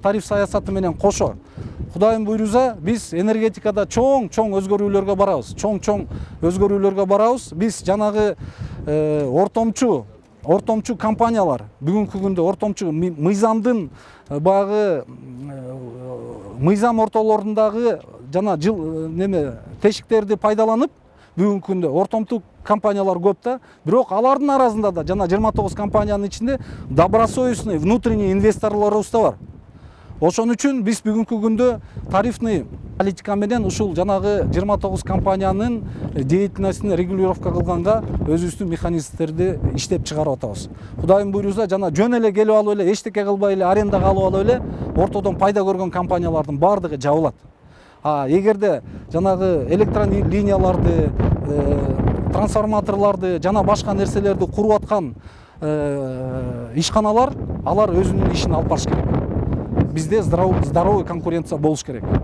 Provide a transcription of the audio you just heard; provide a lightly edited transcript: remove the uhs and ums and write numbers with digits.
тариф саясаты менен кошо Кудайым буйруза биз энергетикада чоң өзгөрүүлөргө барабыз. Биз жанагы ортомчу компаниялар бүгүнкү күндө ортомчу мыйзамдын баягы мыйзам ортолорундагы жана тешиктерди пайдаланып бүгүнкү күндө ортомчу компаниялар көп да. Бирок алардын арасында да жана 29 компаниянын ичинде добросовестный внутренний инвесторлорубуз да бар. Ошон үчүн биз бүгүнкү күндө тарифный политика менен ушул жанагы 29 компаниянын деятельностун регулировка кылганга өзүбүздүн механизмдерди иштеп чыгарып атабыз. Кудайым буйруза жана жөн эле келип алып эле эчтеке кылбай эле арендага алып эле ортодон пайда көргөн компаниялардын баардыгы жабылат. Эгерде жанагы электрон линияларды, трансформаторларды жана башка нерселерди куруп аткан ишканалар алар өзүнүн ишин алып барыш керек. Bizde здоровый конкуренция болуш керек.